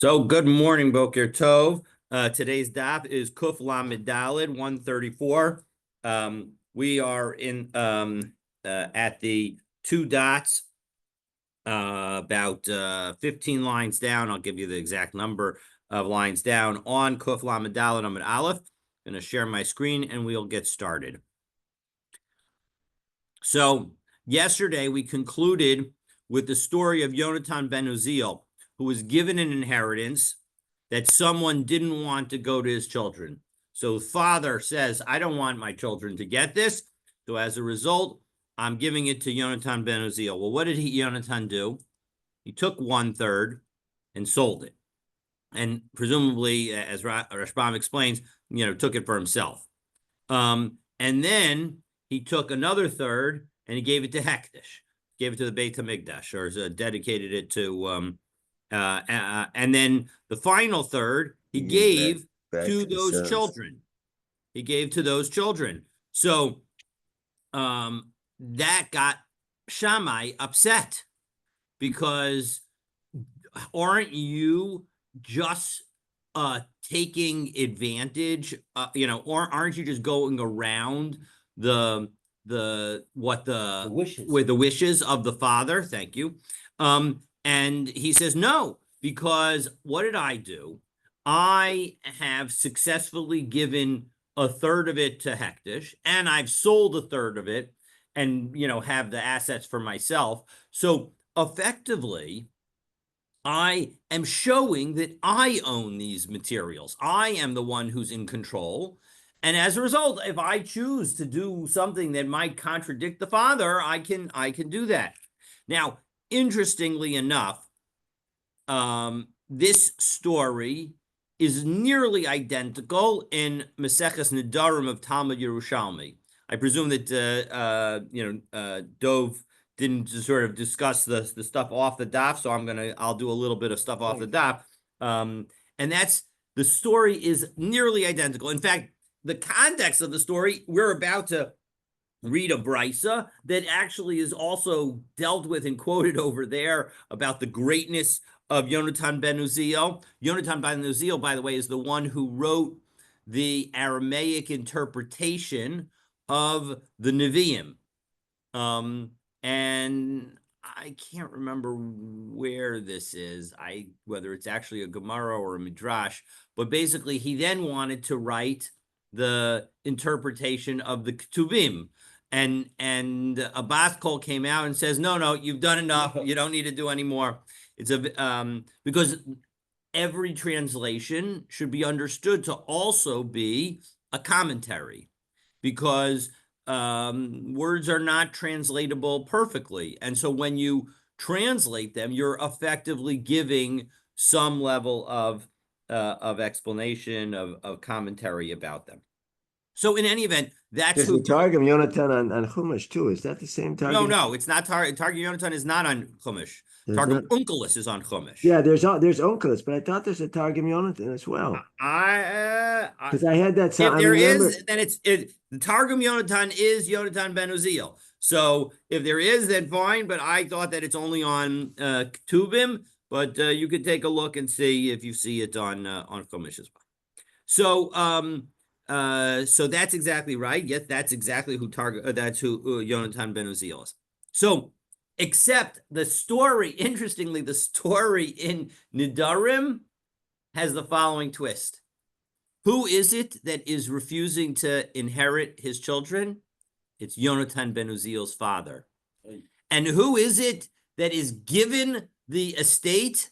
So good morning, Boker Tov. Today's daf is Kuf Lamed Daled 134. We are in at the two dots, about 15 lines down. I'll give you the exact number of lines down on Kuf Lamed Daled Amud Aleph. I'm going to share my screen and we'll get started. So yesterday we concluded with the story of Yonatan ben Uziel, who was given an inheritance that someone didn't want to go to his children. So the father says, I don't want my children to get this. So as a result, I'm giving it to Yonatan ben Uziel. Well, what did Yonatan do? He took 1/3 and sold it. And presumably, as Rashbam explains, took it for himself. And then he took another third and he gave it to Hekdesh, gave it to the Beit HaMikdash, or dedicated it to, and then the final third he gave to those children. He gave to those children. So that got Shammai upset, because aren't you just taking advantage, or aren't you just going around the wishes with the wishes of the father? Thank you. And he says, no, because what did I do? I have successfully given 1/3 of it to Hekdesh, and I've sold 1/3 of it, and have the assets for myself. So effectively, I am showing that I own these materials. I am the one who's in control. And as a result, if I choose to do something that might contradict the father, I can do that. Now, interestingly enough, this story is nearly identical in Maseches Nedarim of Talmud Yerushalmi. I presume that Dov didn't sort of discuss the stuff off the daf, so I'll do a little bit of stuff off the daf. And that's, the story is nearly identical. In fact, the context of the story, we're about to read a brisa that actually is also dealt with and quoted over there about the greatness of Yonatan ben Uziel. Yonatan ben Uziel, by the way, is the one who wrote the Aramaic interpretation of the Nevi'im. And I can't remember where this is, whether it's actually a Gemara or a Midrash, but basically he then wanted to write the interpretation of the Ketuvim. And Abbas Kol came out and says, no, you've done enough. You don't need to do any more. It's because every translation should be understood to also be a commentary, because words are not translatable perfectly. And so when you translate them, you're effectively giving some level of explanation, of commentary about them. So in any event, that's There's the Targum Yonatan on Chumash too. Is that the same Targum? No, it's not Targum Yonatan is not on Chumash. Targum Onkelos is on Chumash. Yeah, there's Onkelos, but I thought there's a Targum Yonatan as well. Because I had that. If there is, then the Targum Yonatan is Yonatan ben Uziel. So if there is, then fine. But I thought that it's only on Ketuvim. But you could take a look and see if you see it on Chumash as well. So that's exactly right. Yes, that's exactly who that's who Yonatan ben Uziel is. So, except the story, interestingly, the story in Nedarim has the following twist. Who is it that is refusing to inherit his children? It's Yonatan ben Uziel's father. And who is it that is given the estate?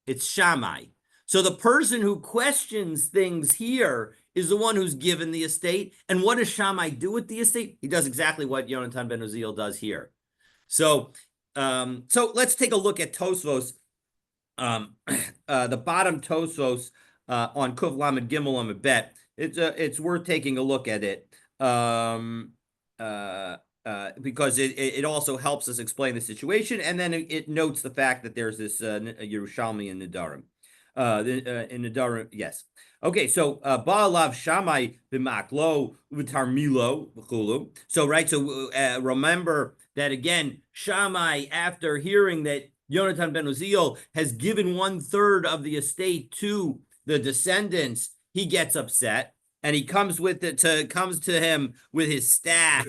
It's Shammai. So the person who questions things here is the one who's given the estate. And what does Shammai do with the estate? He does exactly what Yonatan ben Uziel does here. So let's take a look at Tosfos, the bottom Tosfos on Kuf Lamed Gimel Amud Bet. It's worth taking a look at it, because it also helps us explain the situation, and then it notes the fact that there's this Yerushalmi in Nedarim. In Nedarim, yes. Okay, so Ba'alav Shammai b'maklo v'tarmilo v'chulu. So remember that again, Shammai, after hearing that Yonatan ben Uziel has given 1/3 of the estate to the descendants, he gets upset and he comes to him with his staff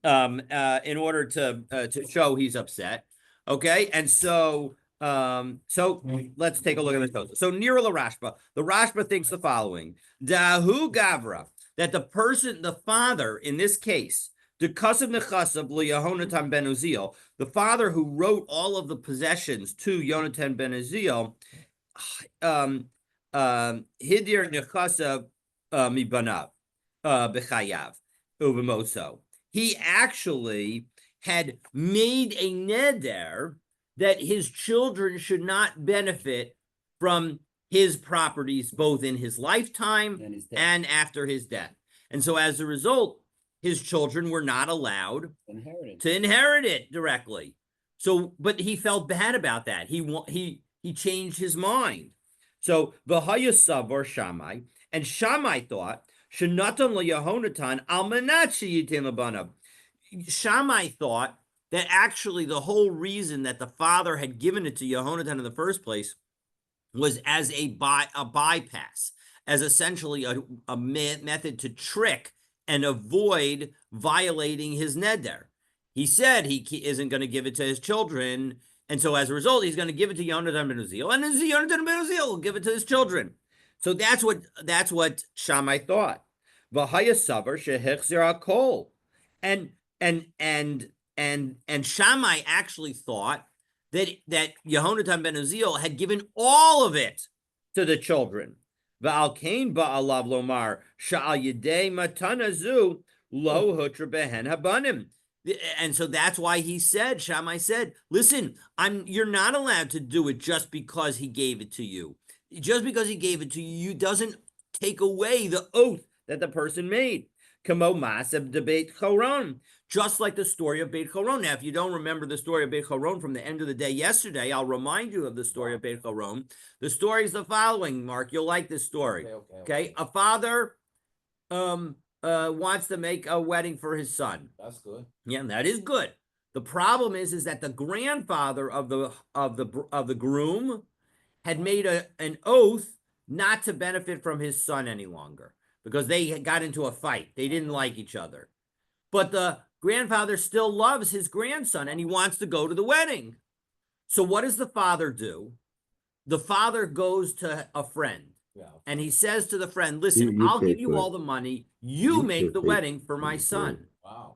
in order to show he's upset. Okay, and so let's take a look at this. So Nira the Rashba thinks the following: Dahu Gavra, that the father in this case, the Kasav Nechasav Yehonatan ben Uziel, the father who wrote all of the possessions to Yonatan ben Uziel, Hidir Nechasav Mibanav Bechayav Uvemoso. He actually had made a neder that his children should not benefit from his properties, both in his lifetime and after his death. And so as a result, his children were not allowed to inherit it directly. So, but he felt bad about that. He changed his mind. So, V'hayasav or Shammai, and Shammai thought, Shenatan LeYehonatan almanat sheyitin lebanav. Shammai thought that actually the whole reason that the father had given it to Yehonatan in the first place was as a bypass, as essentially a method to trick and avoid violating his neder. He said he isn't going to give it to his children, and so as a result, he's going to give it to Yonatan ben Uziel, and Yonatan ben Uziel will give it to his children. So that's what Shammai thought. V'haya savar shehechzir hakol, and Shammai actually thought that Yehonatan ben Uziel had given all of it to the children. V'al kain ba'alav lomar sha'al yedei matanazu lo hutra behen habanim. And so that's why Shammai said, listen, you're not allowed to do it just because he gave it to you. Just because he gave it to you doesn't take away the oath that the person made. Kamo Masab de Beit Choron, just like the story of Beit Choron. Now, if you don't remember the story of Beit Choron from the end of the day yesterday, I'll remind you of the story of Beit Choron. The story is the following, Mark. You'll like this story. Okay. A father wants to make a wedding for his son. That's good. Yeah, that is good. The problem is that the grandfather of the groom had made an oath not to benefit from his son any longer because they got into a fight. They didn't like each other. But the grandfather still loves his grandson and he wants to go to the wedding. So what does the father do? The father goes to a friend and he says to the friend, listen, I'll give you all the money. You make the wedding for my son. Wow.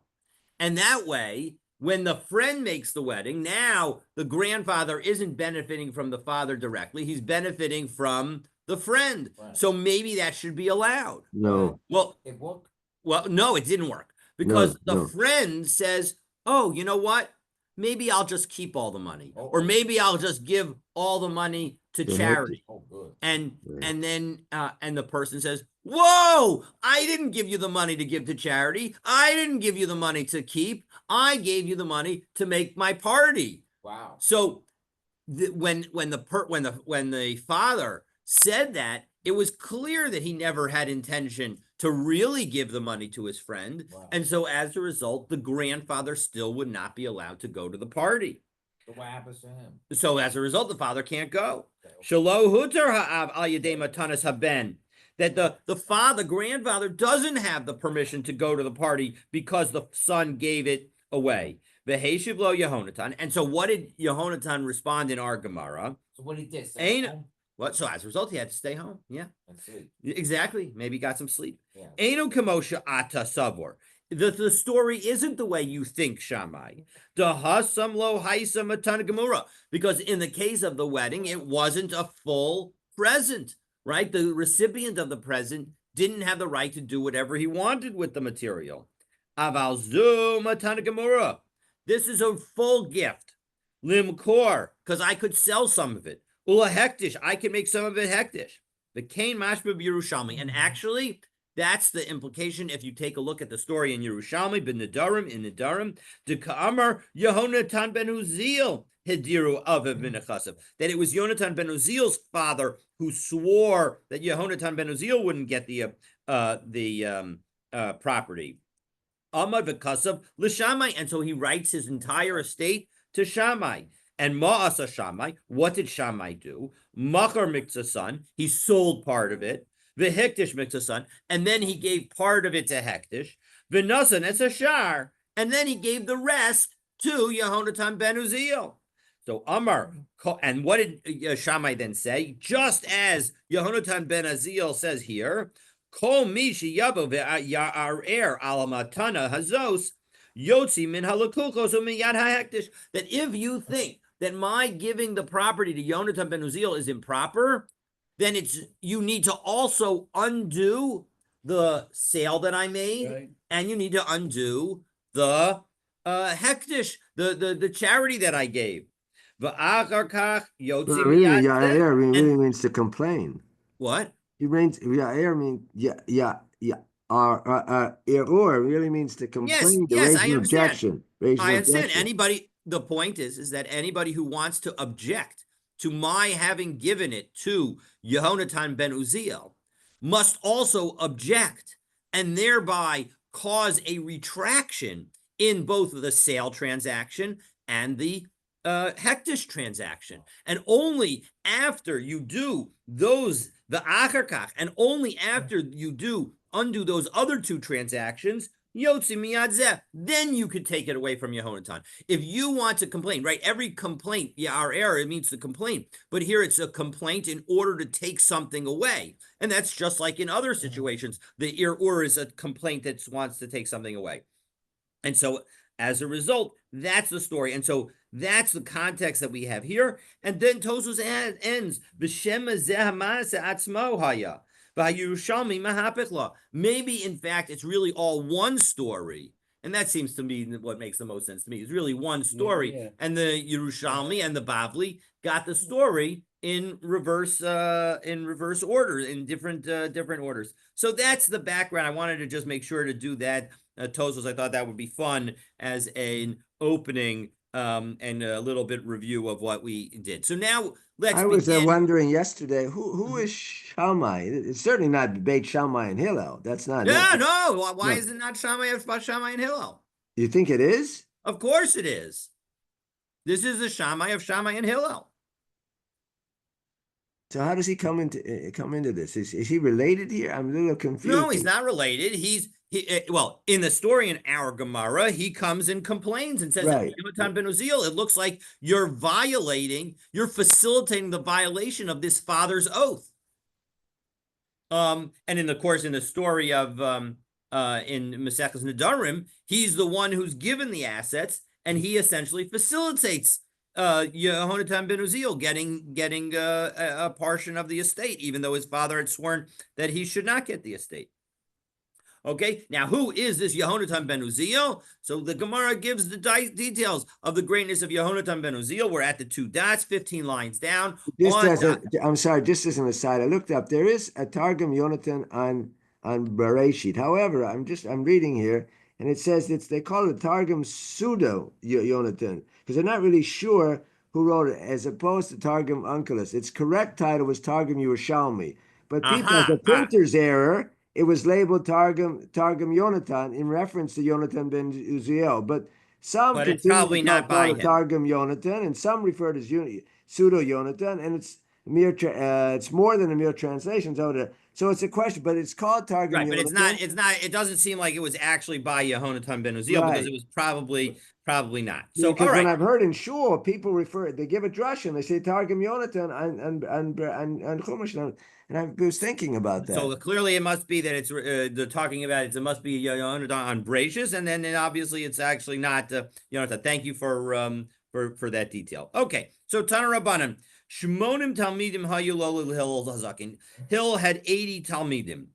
And that way, when the friend makes the wedding, now the grandfather isn't benefiting from the father directly. He's benefiting from the friend. Right. So maybe that should be allowed. No. Well, it worked. Well, no, it didn't work because the friend says, oh, you know what? Maybe I'll just keep all the money, or maybe I'll just give all the money to charity. Oh, good. And then the person says, whoa, I didn't give you the money to give to charity. I didn't give you the money to keep. I gave you the money to make my party. Wow. So when the father said that, it was clear that he never had intention to really give the money to his friend. Wow. And so as a result, the grandfather still would not be allowed to go to the party. So what happens to him? So as a result, the father can't go. That the grandfather doesn't have the permission to go to the party because the son gave it away. And so what did Yehonatan respond in our Gemara? So what he did? What? So as a result, he had to stay home. Yeah. And sleep. Exactly. Maybe he got some sleep. Yeah. Eino kamosha ata savor. The story isn't the way you think, Shammai. Because in the case of the wedding, it wasn't a full present, right? The recipient of the present didn't have the right to do whatever he wanted with the material. This is a full gift. Limkor, because I could sell some of it. Ula hektish, I can make some of it hektish. The Kain Mashba Yerushalmi. And actually, that's the implication if you take a look at the story in Yerushalmi, in Nedarim, de Ka'amar Yehonatan ben Uziel Hidiru Aviv min Achasav. That it was Yonatan ben Uziel's father who swore that Yehonatan ben Uziel wouldn't get the property. Amad v'kasav l'Shammai, and so he writes his entire estate to Shammai. And Ma'asa Shammai, what did Shammai do? Machar Mikzasan, he sold part of it. V'hektish Mikzasan, and then he gave part of it to Hektish. V'nasan es Ashar, and then he gave the rest to Yehonatan ben Uziel. So Amar, and what did Shammai then say? Just as Yehonatan ben Uziel says here, Kol mishi yabo ve'ya'arer al matana hazos yotzi min halakukos min yad ha'hektish. That if you think that my giving the property to Yonatan ben Uziel is improper, then you need to also undo the sale that I made, right, and you need to undo the hektish, the charity that I gave. Ya'er really means to complain. What? Ya'er means error really means to complain. Yes, I understand. Objection. I understand. Anybody. The point is that anybody who wants to object to my having given it to Yehonatan ben Uziel must also object and thereby cause a retraction in both the sale transaction and the hektish transaction. And only after you do those, the acharkach, and only after you undo those other two transactions, Yotzi miyad, then you could take it away from Yehonatan. If you want to complain, right? Every complaint, our error, it means to complain. But here it's a complaint in order to take something away. And that's just like in other situations. The ir is a complaint that wants to take something away. And so as a result, that's the story. And so that's the context that we have here. And then Tosfos ends, B'shem zeh ma'aseh atzmo haya. Maybe, in fact, it's really all one story. And that seems to me what makes the most sense to me. It's really one story. Yeah. And the Yerushalmi and the Bavli got the story in reverse order, in different orders. So that's the background. I wanted to just make sure to do that. Tosfos, I thought that would be fun as an opening and a little bit review of what we did. So now I was wondering yesterday who is Shammai? It's certainly not Beit Shammai and Hillel. That's not. Yeah, no. Why is it not Shammai and Hillel? You think it is? Of course it is. This is the Shammai of Shammai and Hillel. So how does he come into this? Is he related here? I'm a little confused. No, he's not related. Well, in the story in our Gemara, he comes and complains and says, right, Yonatan ben Uziel, it looks like you're facilitating the violation of this father's oath. And in the story of in Maseches Nedarim, he's the one who's given the assets, and he essentially facilitates Yehonatan ben Uziel getting a portion of the estate, even though his father had sworn that he should not get the estate. Okay, now who is this Yehonatan ben Uziel? So the Gemara gives the details of the greatness of Yehonatan ben Uziel. We're at the 2 dots, 15 lines down. I'm sorry, just as an aside, I looked up. There is a Targum Yonatan on Bereshit. However, I'm reading here, and it says they call it Targum Pseudo Yonatan because they're not really sure who wrote it, as opposed to Targum Onkelos. Its correct title was Targum Yerushalmi, but the printer's error. It was labeled Targum Yonatan in reference to Yonatan ben Uziel, but it's probably not by him. Targum Yonatan, and some refer to pseudo Yonatan, and it's more than a mere translation. So it's a question, but it's called Targum Yonatan. But it's not. It doesn't seem like it was actually by Yehonatan ben Uziel, right, because it was probably not. So because when I've heard in shul, people they give a drush and they say Targum Yonatan and Chumash. And I was thinking about that. So clearly it must be that it's they're talking about it. It must be Yonatan on Bracious, and then obviously it's actually not Yonatan. Thank you for that detail. Okay, so Tana Rabbanan, Shmonim Talmidim Hayulol Hill Hazakin. Hill had 80 Talmidim.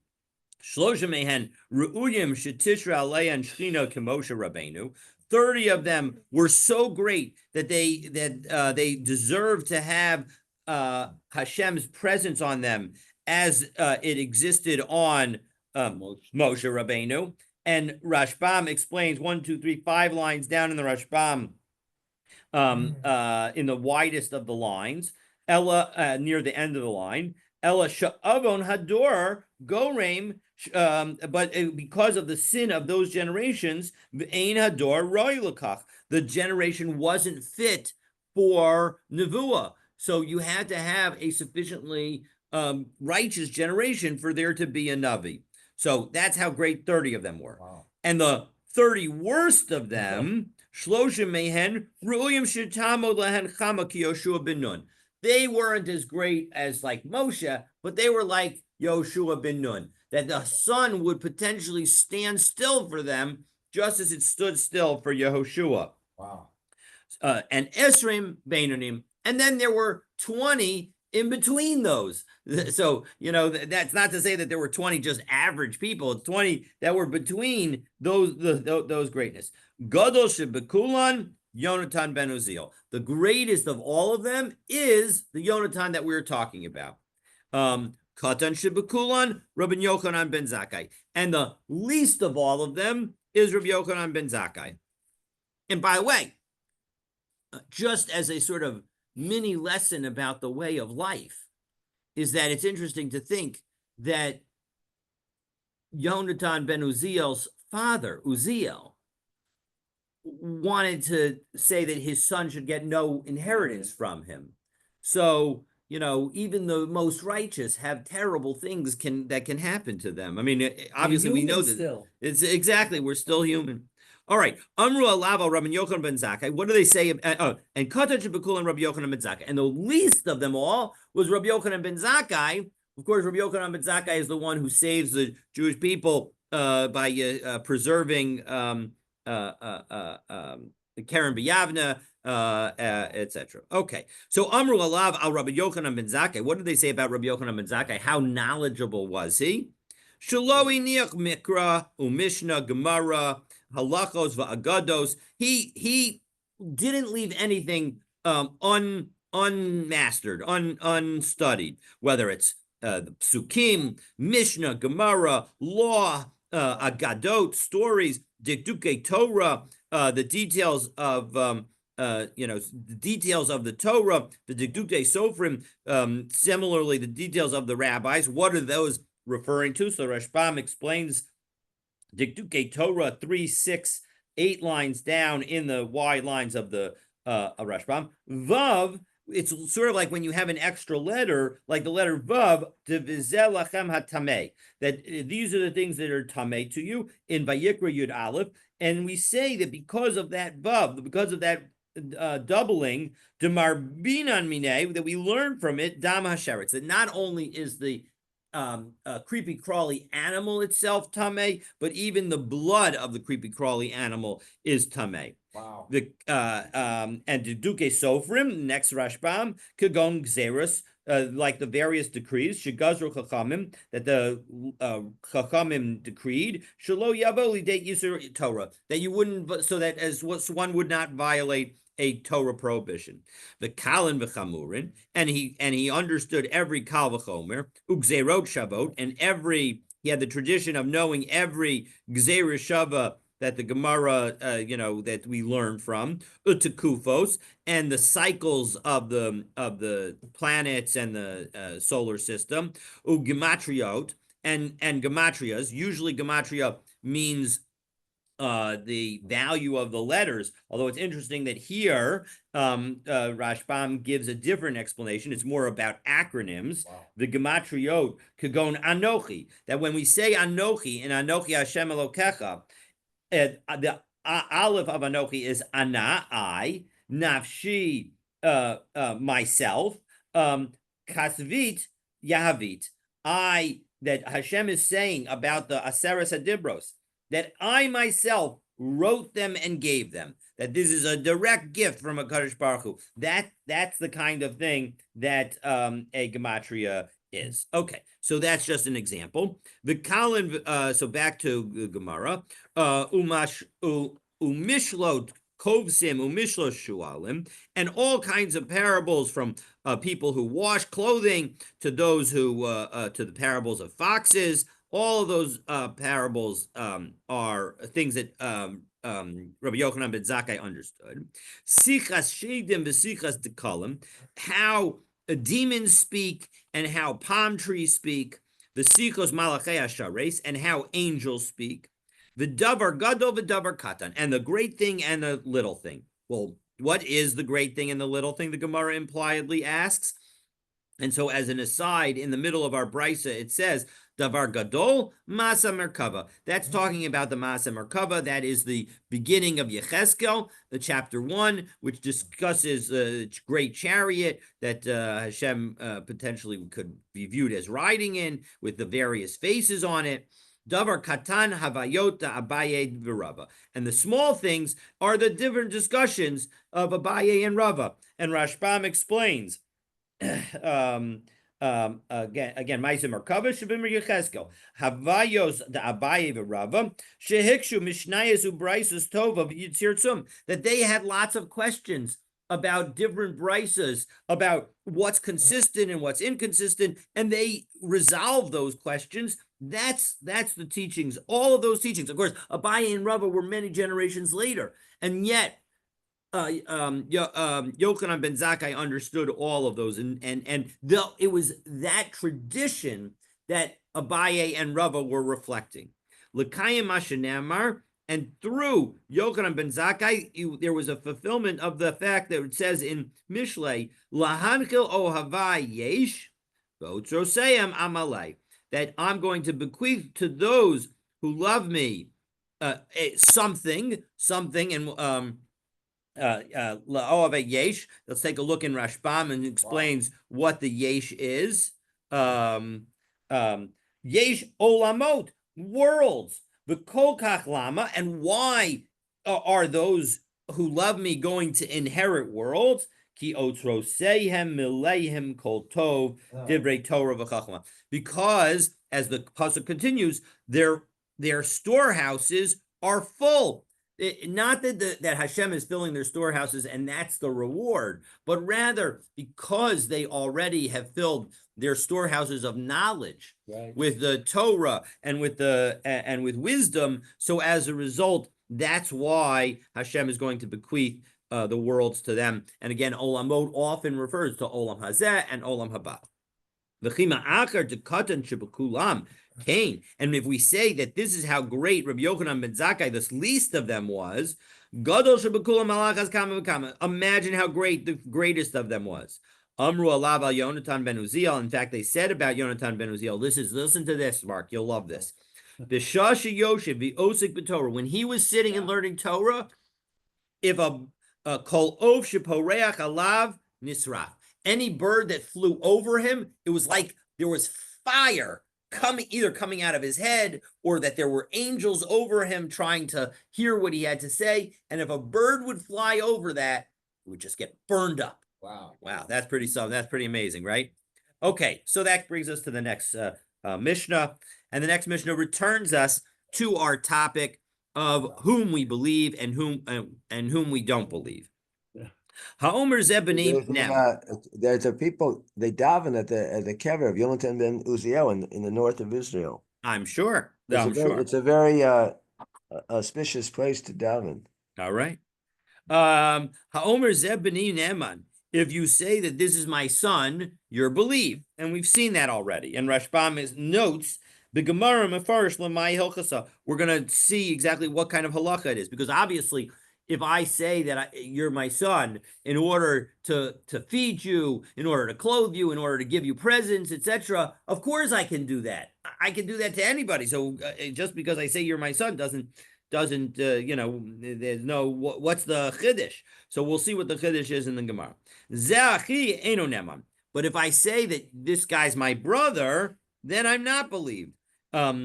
Shlosha Mehen Ru'uyim Shetishra Aleyan Shchina Kemoshe Rabbeinu. 30 of them were so great that they deserved to have Hashem's presence on them as it existed on Moshe Rabbeinu. And Rashbam explains 1, 2, 3, 5 lines down in the Rashbam, in the widest of the lines, Ella near the end of the line, Ella Sha'avon Hador Goreim, but because of the sin of those generations, Ein Hador Roy Lakach, the generation wasn't fit for Nevuah. So you had to have a sufficiently righteous generation for there to be a Navi. So that's how great 30 of them were. Wow. And the 30 worst of them, Shloshim Mehen, Ru'uyim Shitamo Lehen Chama Ki Yoshua bin Nun. They weren't as great as like Moshe, but they were like Yoshua bin Nun, that the sun would potentially stand still for them, just as it stood still for Yehoshua. Wow. And Esrim Beinonim, and then there were 20 in between those. So, that's not to say that there were 20 just average people. It's 20 that were between those greatness. Gadol Shebekulan, Yonatan ben Uziel. The greatest of all of them is the Yonatan that we were talking about. Katan Shebekulan, Rabbi Yochanan ben Zakkai. And the least of all of them is Rabbi Yochanan ben Zakkai. And by the way, just as a sort of mini lesson about the way of life, is that it's interesting to think that Yonatan ben Uziel's father, Uziel, wanted to say that his son should get no inheritance from him. So, even the most righteous have terrible things that can happen to them. I mean, obviously we know that still. It's exactly, we're still human. All right. Amru Alava, Rabbi Yochanan ben Zakkai. What do they say? And Katan Shebekul and Rabbi Yochanan ben Zakkai. And the least of them all was Rabbi Yochanan ben Zakkai. Of course, Rabbi Yochanan ben Zakkai is the one who saves the Jewish people by preserving Karen B'Yavna, etc. Okay. So Amru Alav al Rabbi Yochanan ben Zakkai. What did they say about Rabbi Yochanan ben Zakkai? How knowledgeable was he? Shaloi niach mikra u'mishna gemara halachos va'agados. He didn't leave anything unmastered, unstudied. Whether it's the psukim, mishnah, gemara, law, agadot, stories, dikduke Torah, the details of the details of the Torah, the dikduke sofrim. Similarly, the details of the rabbis. What are those referring to? So Rashbam explains Dikduke Torah 3, 6, 8 lines down in the wide lines of the Rashbam. Vav, it's sort of like when you have an extra letter, like the letter Vav, Devizel Lachem HaTameh, that these are the things that are Tameh to you in Vayikra Yud Aleph. And we say that because of that Vav, because of that doubling, Demar Binan Mineh, that we learn from it, Dam HaSheretz, that not only is the creepy crawly animal itself tameh, but even the blood of the creepy crawly animal is tameh. Wow. And the Duke Sofrim, next Rashbam, Kagon Gzerus, like the various decrees, Shegazru Chachamim, that the Chachamim decreed, Shalo Yavo Lidei Yisur Torah, that you wouldn't, so that as one would not violate a Torah prohibition. The Kalin v'chamurin, and he understood every Kal v'chomer, Ugzerot Shavot, and he had the tradition of knowing every Gzera Shava that the Gemara, that we learn from, Utakufos, and the cycles of the planets and the solar system, Ugematriot, and gematrias. Usually gematria means the value of the letters, although it's interesting that here Rashbam gives a different explanation. It's more about acronyms. Wow. The gematriot kagon anochi, that when we say anochi in Anochi Hashem Elokecha, the aleph of anochi is ana, I, nafshi, myself, kasvit, yahavit, I, that Hashem is saying about the Aseres HaDibros, that I myself wrote them and gave them, that this is a direct gift from HaKadosh Baruch Hu. That's the kind of thing that a gematria is. Okay, so that's just an example. The Kalin, so back to the Gemara, umishlot kovsim umishlo shualim, and all kinds of parables from people who wash clothing to those who, to the parables of foxes. All of those parables are things that Rabbi Yochanan ben Zakkai understood. Sichas shedim v'sichas dekalim, how demons speak and how palm trees speak. The sichos malachei hashares, and how angels speak. The davar gadol v'davar katan, and the great thing and the little thing. Well, What is the great thing and the little thing? The Gemara impliedly asks. And so, as an aside, in the middle of our brisa, it says, Davar Gadol, Masa Merkava. That's talking about the Masa Merkava. That is the beginning of Yecheskel, the chapter 1, which discusses the great chariot that Hashem potentially could be viewed as riding in, with the various faces on it. Davar Katan Havayota Abaye Virava. And the small things are the different discussions of Abaye and Rava. And Rashbam explains, again, Ma'aser Merkava Shavimar Yecheskel Havayos the Abaye v'Rava Shehikshu Mishnayos Ubraisos Tova v'Yitzir Tzum, that they had lots of questions about different brises, about what's consistent and what's inconsistent, and they resolved those questions. That's the teachings. All of those teachings, of course, Abaye and Rava were many generations later, and yet Yochanan ben Zakkai understood all of those, and it was that tradition that Abaye and Rava were reflecting. L'kayim mashenamar, and through Yochanan ben Zakkai, there was a fulfillment of the fact that it says in Mishlei, Lahanchil ohavai yesh, v'otzroseim amalei, that I'm going to bequeath to those who love me something, and yesh. Let's take a look in Rashbam, and explains what the yesh is. Yesh olamot, worlds. The kolkach lama, and why are those who love me going to inherit worlds? Ki otroseihem mileihem kol tov divrei Torah v'chachma. Because, as the pasuk continues, their storehouses are full. Not that Hashem is filling their storehouses and that's the reward, but rather because they already have filled their storehouses of knowledge, right, with the Torah and with wisdom. So as a result, that's why Hashem is going to bequeath the worlds to them. And again, Olamot often refers to Olam Hazeh and Olam Haba. V'chima achar dekatan shebekulam Cain. And if we say that this is how great Rabbi Yochanan ben Zakkai, this least of them, was, Gadol shebekulam malachas kama v'kama. Imagine how great the greatest of them was. Amru alav al Yonatan ben Uziel. In fact, they said about Yonatan ben Uziel, listen to this, Mark, you'll love this. B'shasha yoshev v'osik b'Torah. When he was sitting and learning Torah, if a kol ov sheporeach alav nisraf, any bird that flew over him, it was like there was fire coming out of his head, or that there were angels over him trying to hear what he had to say. And if a bird would fly over that, it would just get burned up. Wow, that's pretty amazing, right? Okay, so that brings us to the next Mishnah, and the next Mishnah returns us to our topic of whom we believe and whom we don't believe. Ha'omer Zebani. Now, there's a people, they daven at the kever of Yonatan ben Uziel in the north of Israel. I'm sure. It's a very auspicious place to daven. All right. Ha'omer Zebani Neman. If you say that this is my son, you're believed. And we've seen that already. And Rashbam notes the Gemara Mefarish Lamai Hilchasa. We're going to see exactly what kind of halacha it is, because obviously, if I say that you're my son, in order to feed you, in order to clothe you, in order to give you presents, etc., of course I can do that. I can do that to anybody. So just because I say you're my son doesn't there's no what's the chiddush. So we'll see what the chiddush is in the Gemara. Ze'achi eno neman. But if I say that this guy's my brother, then I'm not believed. But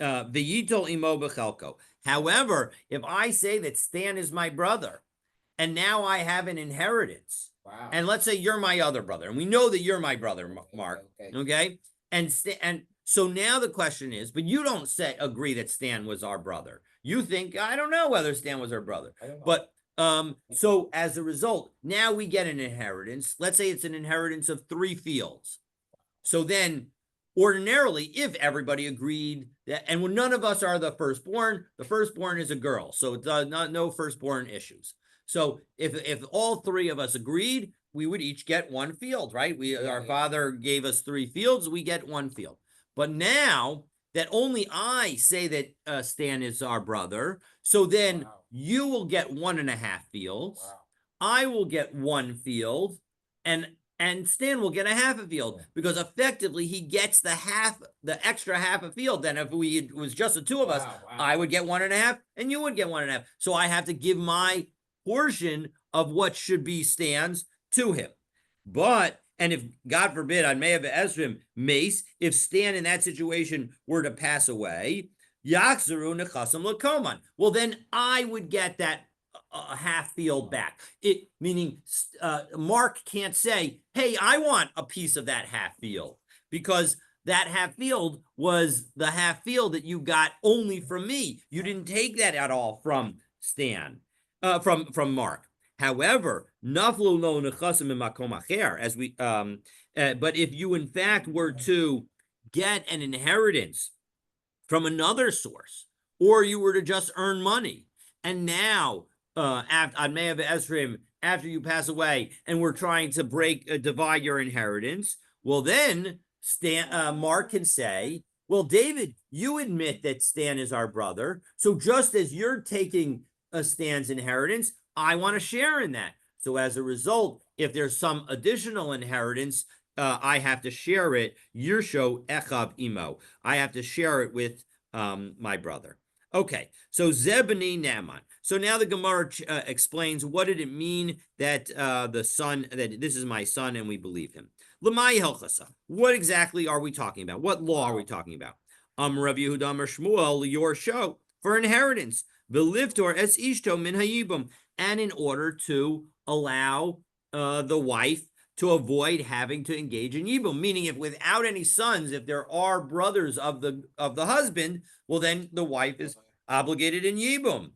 V'yitol imo b'chalko. However, if I say that Stan is my brother, and now I have an inheritance, wow, and let's say you're my other brother, and we know that you're my brother, Mark, okay? And so now the question is, but you don't agree that Stan was our brother. You think, I don't know whether Stan was our brother. But so as a result, now we get an inheritance. Let's say it's an inheritance of 3 fields. So then, ordinarily, if everybody agreed that, and when none of us are the firstborn is a girl, so it's no firstborn issues. So if all 3 of us agreed, we would each get 1 field, right? Our father gave us 3 fields, we get 1 field. But now that only I say that Stan is our brother, so then you will get 1.5 fields. Wow. I will get 1 field, and Stan will get a half a field, because effectively he gets the extra half a field. Then if it was just the two of us, Wow. I would get 1.5 and you would get 1.5. So I have to give my portion of what should be Stan's to him. And if, God forbid, on May of Esrim, Mace, if Stan in that situation were to pass away, Yachzaru Nechasam Lakoman. Well, then I would get that half field back. Meaning Mark can't say, hey, I want a piece of that half field, because that half field was the half field that you got only from me. You didn't take that at all from Stan, from Mark. However, naflu lo nechasim makom acher, as we but if you in fact were to get an inheritance from another source, or you were to just earn money, and now on May of Esrim, after you pass away, and we're trying to divide your inheritance, well then Mark can say, well, David, you admit that Stan is our brother, so just as you're taking Stan's inheritance, I want to share in that. So as a result, if there's some additional inheritance, I have to share it. Yirsho echav imo. I have to share it with my brother. Okay, so Zebani Naaman. So now the Gemara explains, what did it mean that the son, that this is my son and we believe him. Lamai Helchasa. What exactly are we talking about? What law are we talking about? Rav Yehuda Amar Shmuel, your show for inheritance. V'liftor es ishto min hayibum. And in order to allow the wife to avoid having to engage in yibum, meaning if without any sons, if there are brothers of the husband, well, then the wife is obligated in yibum.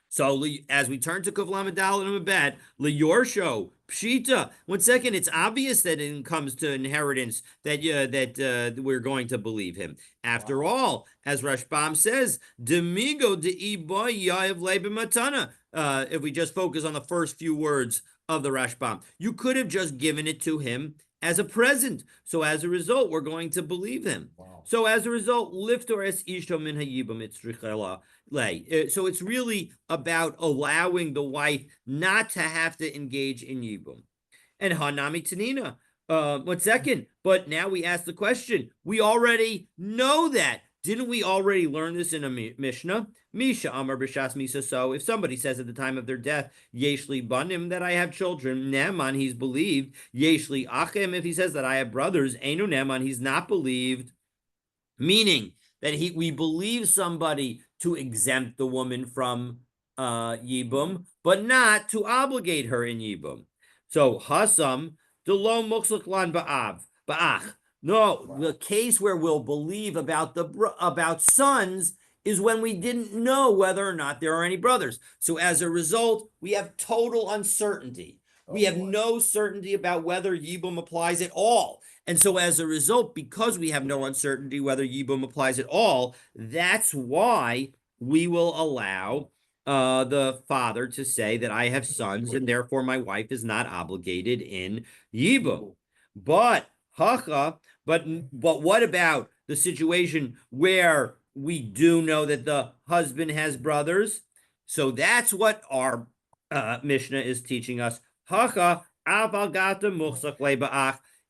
So as we turn to Kuvlam Adal and Abad, Liyorsho, Pshita. 1 second, it's obvious that it comes to inheritance that we're going to believe him. After all, as Rashbam says, Demigo de Yav Matana. If we just focus on the first few words of the Rashbam, you could have just given it to him as a present. So as a result, we're going to believe him. Wow. So as a result, Liftor es ishto min hayibam itzrichela lay. So it's really about allowing the wife not to have to engage in yibum. And hanami tanina. 1 second. But now we ask the question. We already know that. Didn't we already learn this in a Mishnah? Misha Amar B'Shas Misa. So if somebody says at the time of their death, Yeshli Banim, that I have children, Neman, he's believed. Yeshli Achem, if he says that I have brothers, Einu Neman, he's not believed. Meaning that we believe somebody to exempt the woman from Yibum, but not to obligate her in Yibum. So Hasam, Delo Muxlaklan Ba'ach. No, the case where we'll believe about sons is when we didn't know whether or not there are any brothers. So as a result, we have total uncertainty. We have no certainty about whether Yibum applies at all. And so as a result, because we have no uncertainty whether Yibum applies at all, that's why we will allow the father to say that I have sons and therefore my wife is not obligated in Yibum. But what about the situation where we do know that the husband has brothers? So that's what our Mishnah is teaching us.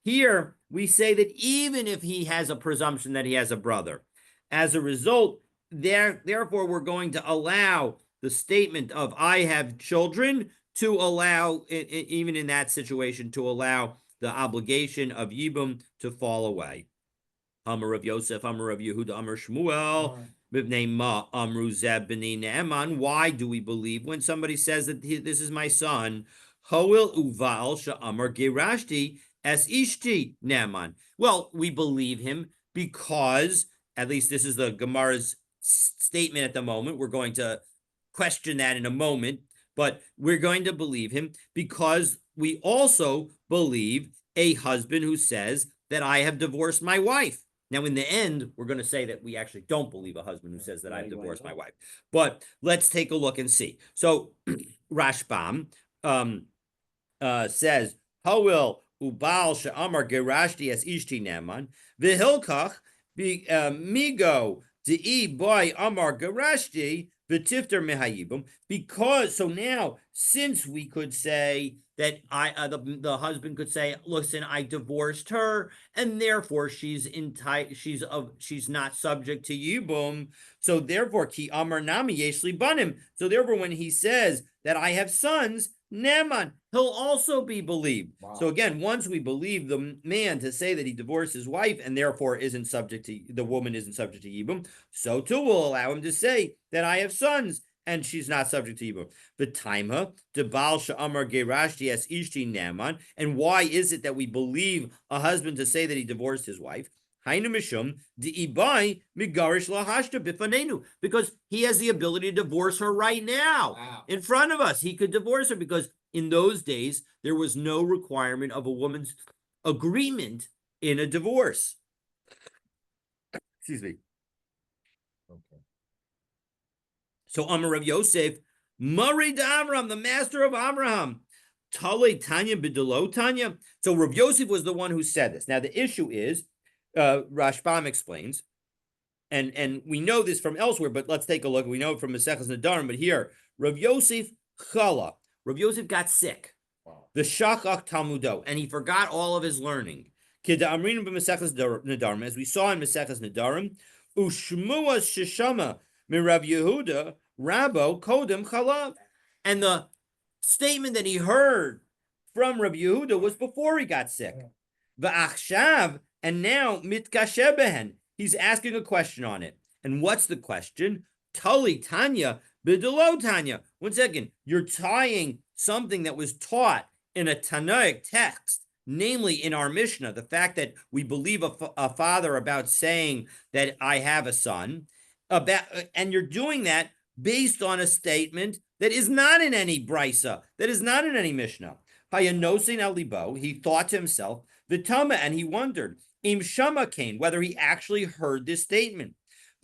Here we say that even if he has a presumption that he has a brother, as a result, therefore we're going to allow the statement of I have children to allow, even in that situation, to allow the obligation of Yibum to fall away. Amar Rav Yosef, Amar Rav Yehuda, Amar Shmuel, B'nei Ma, Amru Zeb, B'nei Ne'eman. Why do we believe when somebody says that this is my son? Hoil Uval Sha'amar Gerashti Es Ishti Ne'eman. Well, we believe him because, at least this is the Gemara's statement at the moment. We're going to question that in a moment, but we're going to believe him because we also believe a husband who says that I have divorced my wife. Now, in the end, we're going to say that we actually don't believe a husband who says that I've divorced my wife. But let's take a look and see. So Rashbam says, Hawil ubal she'amar gerashti es ishti neman, v'hilkach migo de'i boy amar gerashti, v'tifter mehayibum, because so now since we could say that the husband could say, listen, I divorced her, and therefore she's not subject to yibum. So therefore, ki amar nami yeshli banim. So therefore, when he says that I have sons, Naaman, he'll also be believed. Wow. So again, once we believe the man to say that he divorced his wife and therefore isn't subject to the woman isn't subject to yibum, so too will allow him to say that I have sons and she's not subject to yibum. The taima de Baal she'amar gerashti es ishti Naaman. And why is it that we believe a husband to say that he divorced his wife? Because he has the ability to divorce her right now in front of us. He could divorce her because in those days there was no requirement of a woman's agreement in a divorce. Excuse me. Okay. So Amar Rav Yosef, Marid Amram, the master of Abraham. Tale Tanya Bidelo Tanya. So Rav Yosef was the one who said this. Now the issue is, Rashbam explains, and we know this from elsewhere, but let's take a look. We know it from Maseches Nedarim, but here, Rav Yosef Chala. Rav Yosef got sick. Wow. The Shachach Talmudo, and he forgot all of his learning. Kida Amrinim b'Maseches Nedarim, as we saw in Maseches Nedarim, Ushmua Sheshama Mirav Yehuda Rabo Kodem Chalav, and the statement that he heard from Rav Yehuda was before he got sick. V'achshav, and now mitkashe behen, he's asking a question on it. And what's the question? Tali Tanya bidelo Tanya. One second, you're tying something that was taught in a Tanaic text, namely in our Mishnah, the fact that we believe a father about saying that I have a son, and you're doing that based on a statement that is not in any brisa, that is not in any Mishnah. Hayanosin al libo, he thought to himself, Vitama, and he wondered, Im Shama Kain, whether he actually heard this statement.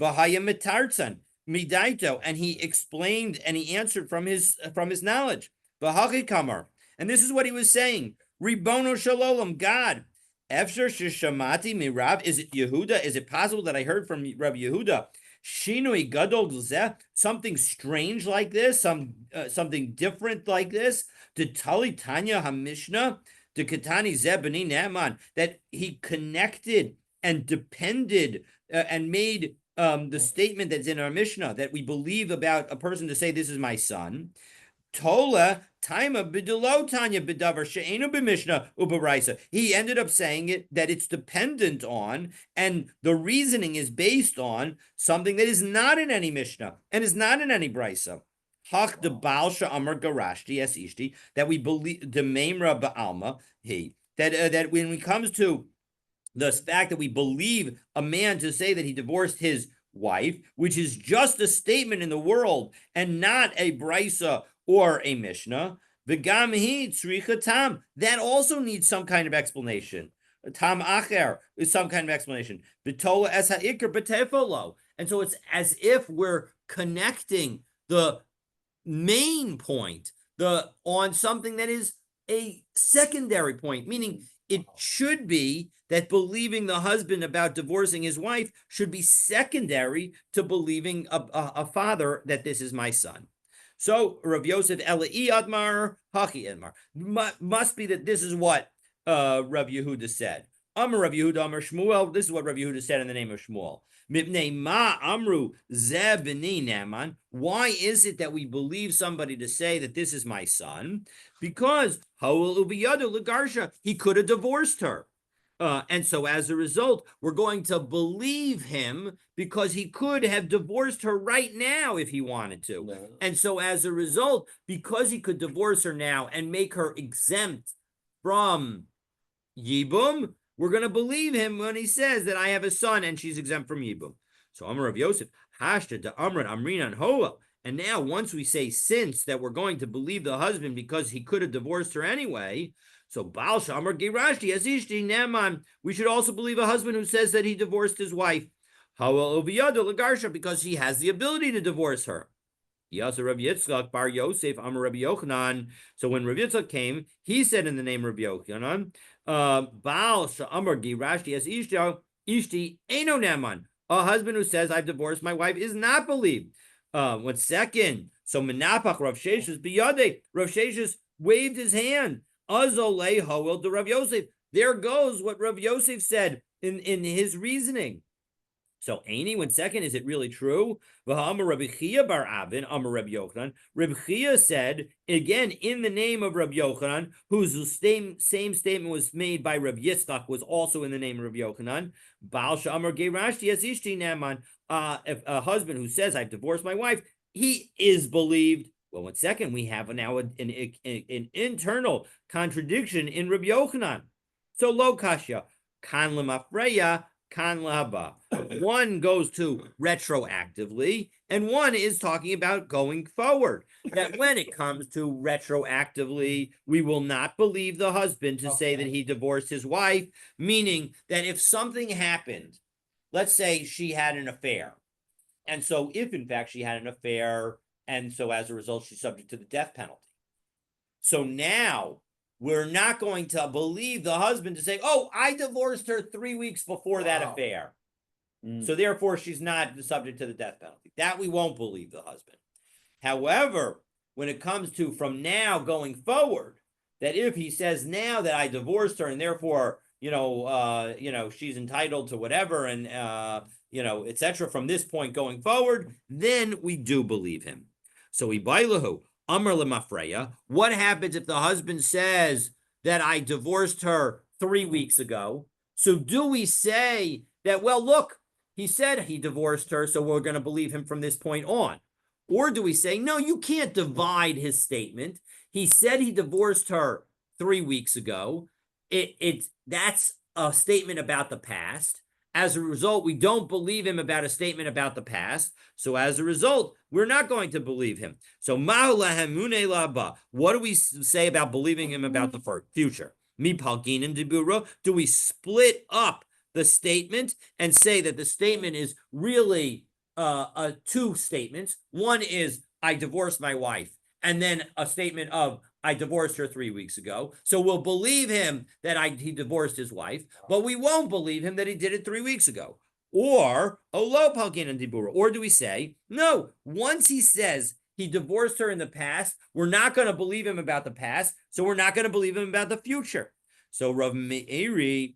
Vahaya Mitartzan, Midaito, and he explained and he answered from his knowledge. Vahachi Kamar, and this is what he was saying. Ribono Shalom, God. Efsher Shishamati Mirav, is it Yehuda? Is it possible that I heard from Rabbi Yehuda? Shinui Gadol Glzeh, something strange like this, something different like this. To Tali Tanya HaMishnah, to Katani Zebani Naaman, that he connected and depended and made the statement that's in our Mishnah that we believe about a person to say, this is my son. Tola Taima Bidelo Tanya Bidavar She'enu B'Mishnah Ubaraisa. He ended up saying it that it's dependent on, and the reasoning is based on something that is not in any Mishnah and is not in any Brisa. Hach de Baal Sha'amar Garashti Es Ishti, that we believe the Memra Ba'alma that when it comes to the fact that we believe a man to say that he divorced his wife, which is just a statement in the world and not a brisa or a mishnah, the gamhi tzricha tam, that also needs some kind of explanation. Tam acher is some kind of explanation. B'tola es ha'ikr b'tefolo, and so it's as if we're connecting the main point on something that is a secondary point, meaning it should be that believing the husband about divorcing his wife should be secondary to believing a father that this is my son. So Rav Yosef Elai Admar Hachi Edmar must be that this is what Rav Yehuda said. Amar Rav Yehuda Amar Shmuel. This is what Rav Yehuda said in the name of Shmuel. Mipnei ma amru zeh b'ni Naaman. Why is it that we believe somebody to say that this is my son? Because ha'ul ubiyadu legarsha, he could have divorced her. And so as a result, we're going to believe him because he could have divorced her right now if he wanted to. No. And so as a result, because he could divorce her now and make her exempt from Yibum, we're going to believe him when he says that I have a son and she's exempt from Yibum. So Amar of Yosef, Hashta to Amran Amrinan Hoa. And now once we say since that we're going to believe the husband because he could have divorced her anyway, so Baal Shamar Girashti Azishti Naaman, we should also believe a husband who says that he divorced his wife. Hawal Oviyado Lagarsha, because he has the ability to divorce her. Yasa Rabbi Yitzchak Bar Yosef Amar Rabbi Yochanan. So when Rabbi Yitzchak came, he said in the name of Rabbi Yochanan, Baal Shamar Girashti as Ishti Eno Naaman. A husband who says I've divorced my wife is not believed. One second. So Menapach Rav Sheshes biyade. Rav Sheshes waved his hand. Azolei hoel to Rav Yosef. There goes what Rav Yosef said in his reasoning. So, Aini, 1 second, is it really true? V'ha'amar Rabbi Chia bar Avin, Amar Rabbi Yochanan. Rabbi Chia said, again, in the name of Rabbi Yochanan, whose same statement was made by Rabbi Yitzchak, was also in the name of Rabbi Yochanan. Baal Sha'amar Geirashti as Ishti Naman. If a husband who says, I've divorced my wife, he is believed. Well, 1 second, we have now an internal contradiction in Rabbi Yochanan. So, lo kasha, kan lemafreya, kan laba. One goes to retroactively, and one is talking about going forward. That when it comes to retroactively, we will not believe the husband to say that he divorced his wife, meaning that if something happened, let's say she had an affair. And so if in fact she had an affair, and so as a result, she's subject to the death penalty. So now we're not going to believe the husband to say, oh, I divorced her 3 weeks before that affair. So therefore, she's not subject to the death penalty. That we won't believe the husband. However, when it comes to from now going forward, that if he says now that I divorced her and therefore, she's entitled to whatever and, etc. from this point going forward, then we do believe him. So Ibailahu, Amr lemafreya. What happens if the husband says that I divorced her 3 weeks ago? So do we say that, well, look, he said he divorced her, so we're going to believe him from this point on? Or do we say, no, you can't divide his statement. He said he divorced her 3 weeks ago. That's a statement about the past. As a result, we don't believe him about a statement about the past. So as a result, we're not going to believe him. So what do we say about believing him about the future? Do we split up the statement and say that the statement is really two statements? One is, I divorced my wife, and then a statement of, I divorced her 3 weeks ago. So we'll believe him that he divorced his wife, but we won't believe him that he did it 3 weeks ago. Or do we say, no, once he says he divorced her in the past, we're not going to believe him about the past, so we're not going to believe him about the future. So Rav Mari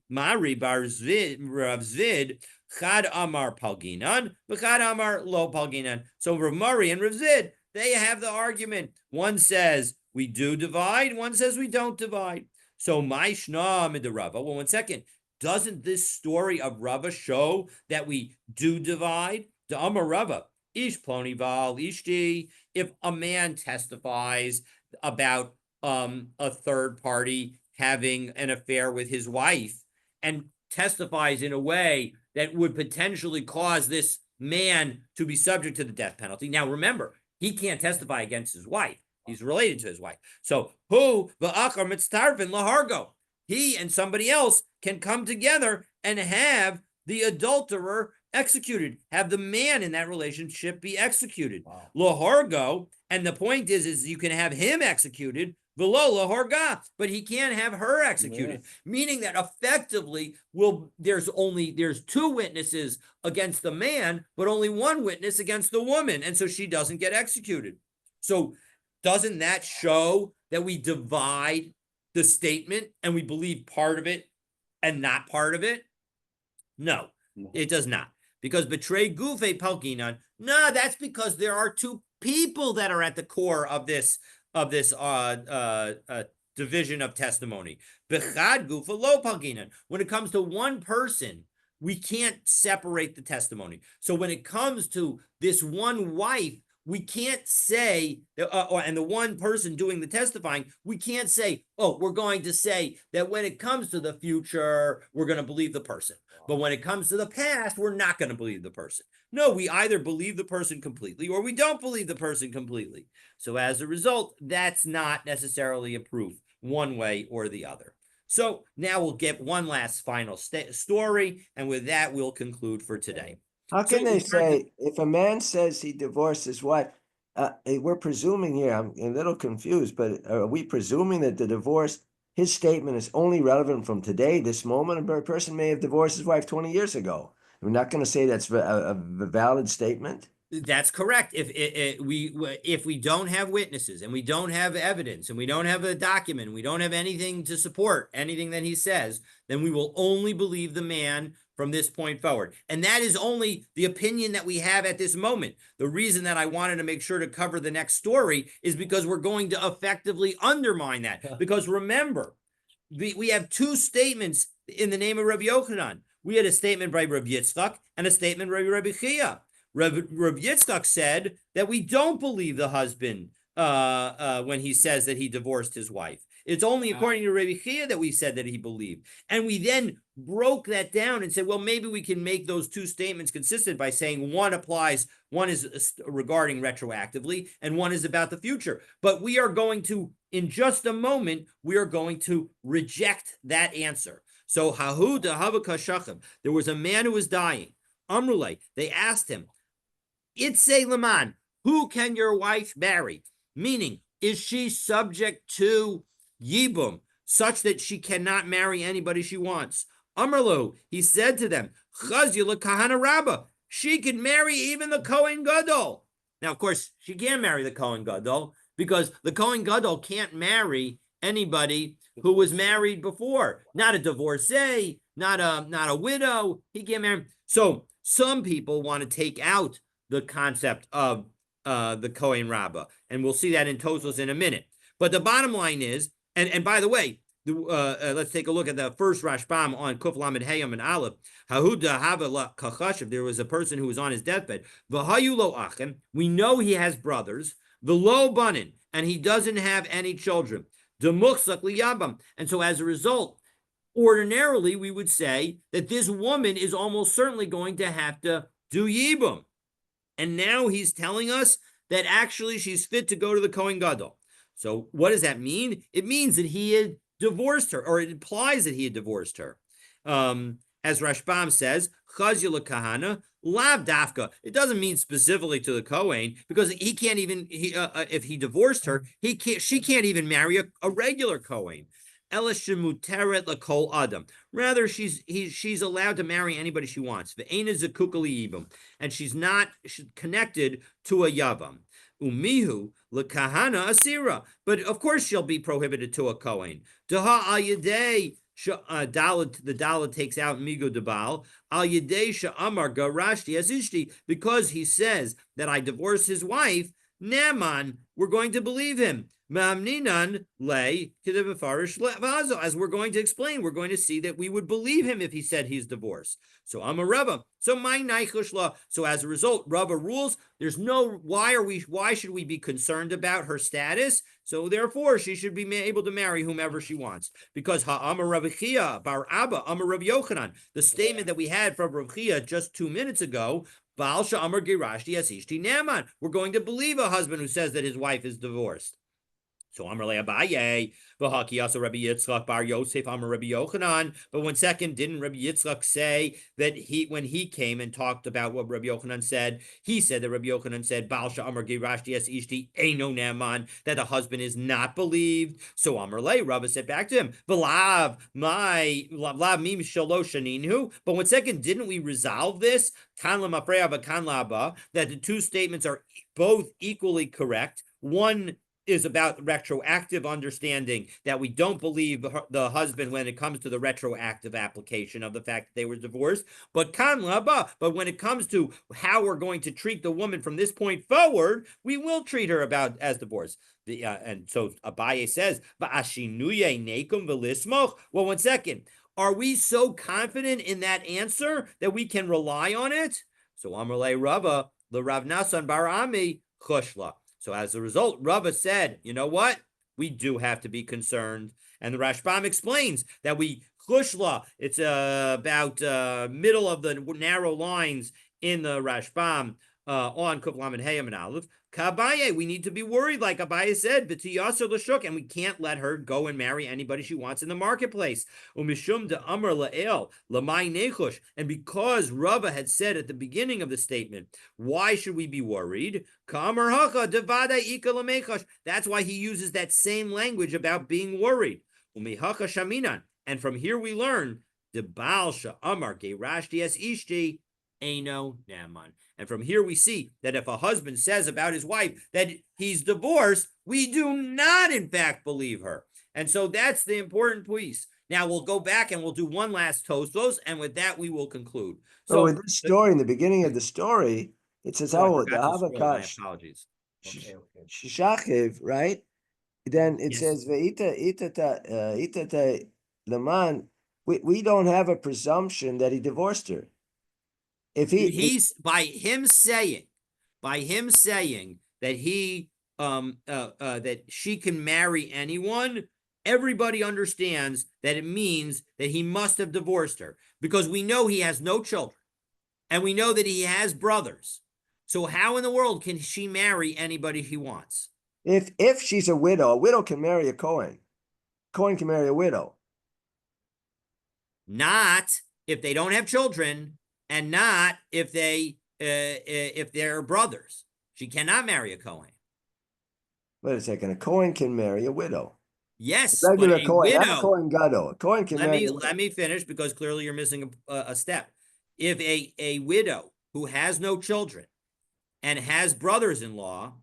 bar Zvid, Rav Zvid, Chad Amar Palginan, Chad Amar Lo Palginan. So Rav Mari and Rav Zvid, they have the argument. One says we do divide, one says we don't divide. So my Shna Midarava. Well, 1 second. Doesn't this story of Rava show that we do divide? The Amar Rava, Ish Ploni Val Ishti. If a man testifies about a third party having an affair with his wife and testifies in a way that would potentially cause this man to be subject to the death penalty. Now, remember, he can't testify against his wife. He's related to his wife. So, v'achar mitztarvin lahargo. He and somebody else can come together and have the adulterer executed, have the man in that relationship be executed. Wow. Lahargo, and the point is you can have him executed, v'lo laharga, but he can't have her executed. Yes. Meaning that effectively, there's two witnesses against the man, but only one witness against the woman, and so she doesn't get executed. So doesn't that show that we divide the statement and we believe part of it and not part of it? No, it does not. Because betray gufe palginan. No, that's because there are two people that are at the core of this division of testimony. Bechad gufa lo palginan. When it comes to one person, we can't separate the testimony. So when it comes to this one wife, we can't say, and the one person doing the testifying, we can't say, oh, we're going to say that when it comes to the future, we're going to believe the person. But when it comes to the past, we're not going to believe the person. No, we either believe the person completely or we don't believe the person completely. So as a result, that's not necessarily a proof one way or the other. So now we'll get one last final story, and with that, we'll conclude for today. How can they say, if a man says he divorced his wife, we're presuming here, I'm a little confused, but are we presuming that the divorce, his statement is only relevant from today, this moment? A person may have divorced his wife 20 years ago. We're not going to say that's a valid statement? That's correct. If we don't have witnesses and we don't have evidence and we don't have a document, we don't have anything to support anything that he says, then we will only believe the man from this point forward. And that is only the opinion that we have at this moment. The reason that I wanted to make sure to cover the next story is because we're going to effectively undermine that. Because remember, we have two statements in the name of Rabbi Yochanan. We had a statement by Rabbi Yitzchak and a statement by Rabbi Chia. Rabbi Yitzchak said that we don't believe the husband when he says that he divorced his wife. It's only according to Rabbi Chia that we said that he believed. And we then broke that down and said, well, maybe we can make those two statements consistent by saying one applies, one is regarding retroactively, and one is about the future. But we are going to, in just a moment, we are going to reject that answer. So, Hahu Dahavaka Shachim, there was a man who was dying. Amrulay, they asked him, Itse Laman, who can your wife marry? Meaning, is she subject to Yibum, such that she cannot marry anybody she wants? Amrlu, he said to them, Chazila Kahana Rabba, she can marry even the Kohen Gadol. Now, of course, she can't marry the Kohen Gadol because the Kohen Gadol can't marry anybody who was married before. Not a divorcee, not a widow. He can't marry. So some people want to take out the concept of the Kohen Rabbah, and we'll see that in Tosfos in a minute. But the bottom line is, and by the way, let's take a look at the first Rashbam on Kuf Lamed Hayam and Aleph. Hahuda Hava Kachashiv. There was a person who was on his deathbed. V'hayu lo achem. We know he has brothers. V'lo banin, and he doesn't have any children. Demuchsak liyabam, and so as a result, ordinarily we would say that this woman is almost certainly going to have to do yibum. And now he's telling us that actually she's fit to go to the Kohen Gadol. So what does that mean? It means that he had divorced her, or it implies that he had divorced her. As Rashbam says, Chazila Kahana, Lav Dafka. It doesn't mean specifically to the Kohen, because he can't even, if he divorced her, she can't even marry a regular Kohen. Rather, she's allowed to marry anybody she wants. And she's not connected to a yavam. Umihu lekahana asira. But of course she'll be prohibited to a kohen. Daha al yedei the Dalit takes out migo debal al yedei she'amar garashti as ishti, because he says that I divorced his wife. Naaman, we're going to believe him. Mamninan lay as we're going to explain, we're going to see that we would believe him if he said he's divorced. So I'm a Rava. So my naichushla. So as a result, Rava rules. There's no why should we be concerned about her status? So therefore, she should be able to marry whomever she wants. Because ha'amar Rav Chia bar Abba amar Rav Yochanan, the statement that we had from Rav Chia just 2 minutes ago. We're going to believe a husband who says that his wife is divorced. So Amar le Abaye, v'haki also Rabbi Yitzchak bar Yosef Amar Rabbi Yochanan. But 1 second, didn't Rabbi Yitzchak say that when he came and talked about what Rabbi Yochanan said, he said that Rabbi Yochanan said Baal Amar Girashti es Ishti Eino Naaman, that the husband is not believed. So Amar le Rabbi said back to him, V'lav mim shalosh shaninu. But 1 second, didn't we resolve this? Kan lemafreya v'kan la'aba, that the two statements are both equally correct. One is about retroactive understanding, that we don't believe the husband when it comes to the retroactive application of the fact that they were divorced. But but when it comes to how we're going to treat the woman from this point forward, we will treat her as divorced. And so Abaye says, well, 1 second. Are we so confident in that answer that we can rely on it? So Amrle Rava, the Rav Nasan bar Ami, Chushla. So as a result, Rava said, you know what? We do have to be concerned. And the Rashbam explains that Chushla, it's about middle of the narrow lines in the Rashbam on Kuf Lamed Hayam and Aleph. Kabaye, we need to be worried, like Abaye said, B'tiyasar l'shuk, and we can't let her go and marry anybody she wants in the marketplace. Umishum de Amar la'el l'may nechush, and because Rava had said at the beginning of the statement, why should we be worried? Ka'amar hacha devada ika l'mechash. That's why he uses that same language about being worried. Umihacha shaminan, and from here we learn the Baal Sha'amar Gerashti es Ishti Eino Naaman. And from here we see that if a husband says about his wife that he's divorced, we do not in fact believe her. And so that's the important piece. Now we'll go back and we'll do one last Tosfos, and with that we will conclude. So with So, this story, in the beginning of the story, it says oh, I how the forgot to scroll. My Havakash apologies. Okay. Shishachiv, right? Then it Yes. says Ve'ita itata leman. We don't have a presumption that he divorced her. If He's by him saying that he that she can marry anyone, everybody understands that it means that he must have divorced her, because we know he has no children and we know that he has brothers. So how in the world can she marry anybody he wants? if she's a widow can marry a Cohen. Cohen can marry a widow. Not if they don't have children, and not if they're brothers. She cannot marry a Cohen. Wait a second. A Cohen can marry a widow. Yes, A but regular a Cohen, not a widow. Cohen Gadol. A Cohen can marry a widow. Let me finish, because clearly you're missing a step. If a widow who has no children and has brothers-in-law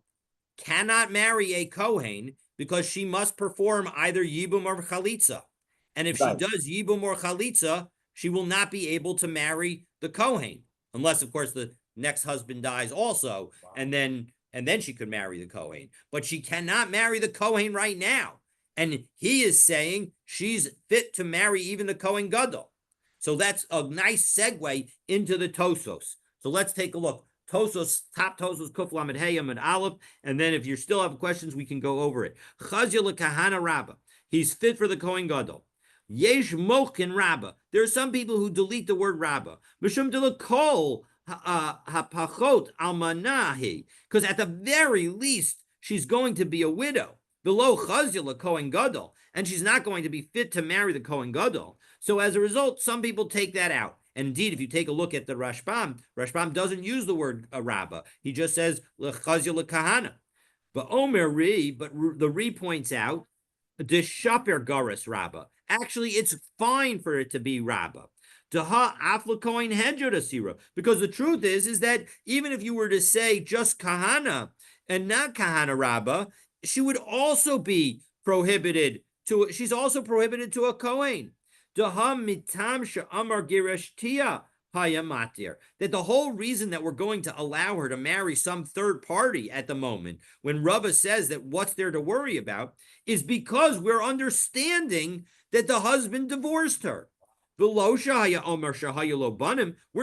cannot marry a Kohen, because she must perform either Yibum or Chalitza. And if she Right. does Yibum or Chalitza, she will not be able to marry the Kohen, unless, of course, the next husband dies also, and then she could marry the Kohen. But she cannot marry the Kohen right now. And he is saying she's fit to marry even the Kohen Gadol. So that's a nice segue into the Tosos. So let's take a look. Tosos, top Tosos, Kuf Lamed Heyam and Aleph, and then if you still have questions, we can go over it. Chazia lekahana Rabba. He's fit for the Kohen Gadol. Yesh Mochen Rabba. There are some people who delete the word Rabba. Mishum de lekol hapachot almanahi. Because at the very least, she's going to be a widow. Below Chazia leKohen Gadol. And she's not going to be fit to marry the Kohen Gadol. So as a result, some people take that out. And indeed, if you take a look at the Rashbam doesn't use the word Rabbah. He just says L'chazia l'kahana. But Omer Ri, but the Ri points out the Shaper Garis Rabbah. Actually, it's fine for it to be Rabbah. Daha aflakoin hedjodasira. Because the truth is that even if you were to say just Kahana and not Kahana Rabbah, she would also be prohibited to. She's also prohibited to a Kohen. That the whole reason that we're going to allow her to marry some third party at the moment, when Rava says that what's there to worry about, is because we're understanding that the husband divorced her. We're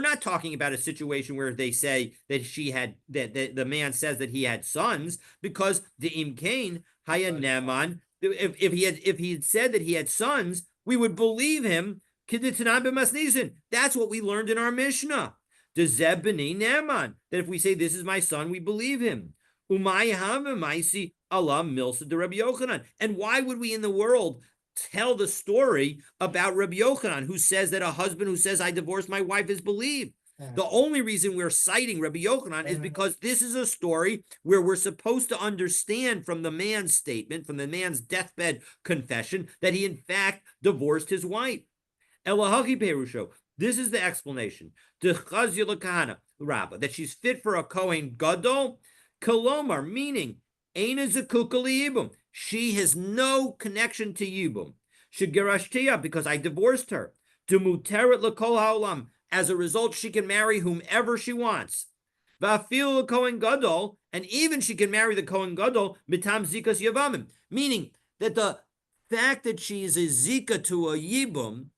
not talking about a situation where they say that she had that the man says that he had sons, because the imkain haya neman. If he had said that he had sons, we would believe him. That's what we learned in our Mishnah. That if we say this is my son, we believe him. And why would we in the world tell the story about Rabbi Yochanan, who says that a husband who says I divorced my wife is believed? The only reason we're citing Rabbi Yochanan is because this is a story where we're supposed to understand from the man's statement, from the man's deathbed confession, that he in fact divorced his wife. Elahachi Perusho. This is the explanation. That she's fit for a Kohen Gadol. Kolomar, meaning she has no connection to Yibum. Shegerashtia, because I divorced her. Dumuteret l'kol ha'olam. As a result, she can marry whomever she wants. Va'afil Kohen Gadol, and even she can marry the Kohen Gadol mitam zikas yavamim, meaning that the fact that she is a zika to a yibum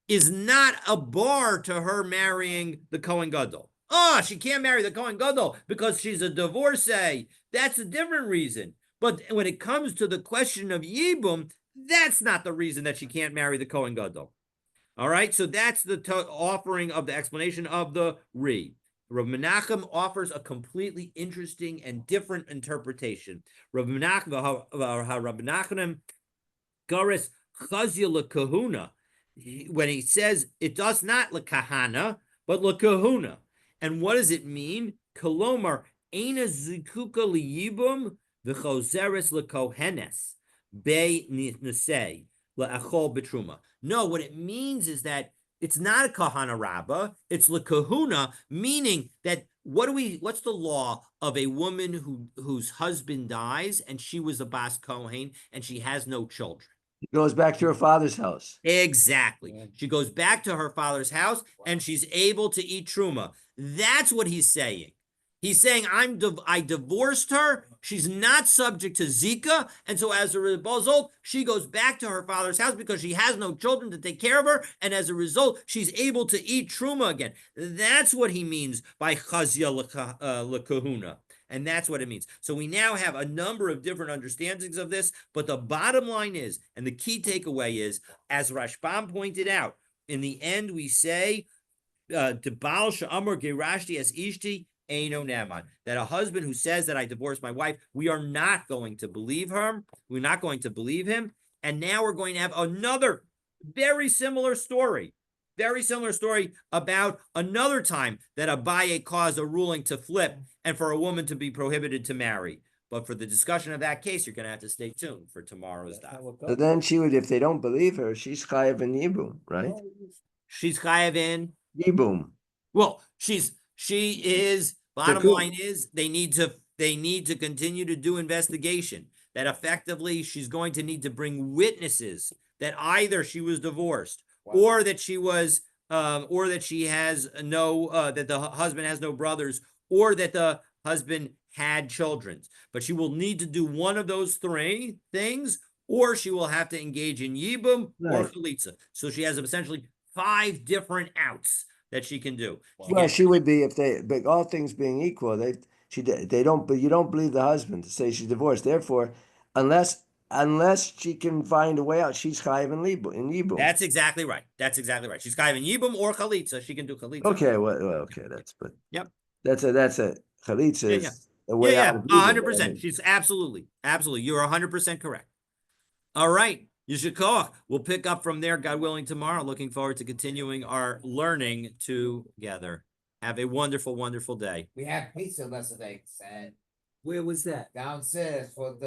is not a bar to her marrying the Kohen Gadol. Oh, she can't marry the Kohen Gadol because she's a divorcee. That's a different reason. But when it comes to the question of yibum, that's not the reason that she can't marry the Kohen Gadol. All right, so that's the offering of the explanation of the Ri. Rav Menachem offers a completely interesting and different interpretation. Rav Menachem Garis Chazia LeKahuna, when he says it does not LeKahana, but LeKahuna. And what does it mean? Kolomar, Eina Zikuka Liyibum, V'chozeres LeKohenes, Be Nisei, Le'achol Betruma. No, what it means is that it's not a kahana rabbah, it's lekahuna, meaning that what's the law of a woman whose husband dies and she was a Bas Kohen and she has no children? She goes back to her father's house. Exactly. She goes back to her father's house and she's able to eat truma. That's what he's saying. He's saying I divorced her. She's not subject to Zika, and so as a result, she goes back to her father's house because she has no children to take care of her, and as a result, she's able to eat truma again. That's what he means by chazia lekahuna. And that's what it means. So we now have a number of different understandings of this, but the bottom line is, and the key takeaway is, as Rashbam pointed out, in the end we say, Debal she'amar gerashti es ishti eino naman, that a husband who says that I divorced my wife, we are not going to believe her. We're not going to believe him. And now we're going to have another very similar story. Very similar story about another time that Abaye caused a ruling to flip and for a woman to be prohibited to marry. But for the discussion of that case, you're going to have to stay tuned for tomorrow's daf. So then she would, if they don't believe her, she's chayav in yibum, right? She's chayav in Yibum. Well, she is. Bottom line is they need to continue to do investigation. That effectively she's going to need to bring witnesses that either she was divorced or that she was or that she has no that the husband has no brothers or that the husband had children. But she will need to do one of those three things, or she will have to engage in yibum or chalitza. So she has essentially 5 different outs that she can do. Well, she would be if they, but all things being equal, they don't, but you don't believe the husband to say she's divorced. Therefore, unless she can find a way out, she's chayiv in yibum. That's exactly right. That's exactly right. She's chayiv in yibum or chalitza. She can do chalitza. Okay, well, okay, yep. That's a chalitza is a way out. 100%. She's absolutely. You're 100% correct. All right. Yishikoach. We'll pick up from there, God willing, tomorrow. Looking forward to continuing our learning together. Have a wonderful, wonderful day. We had pizza yesterday, and Where was that? downstairs for the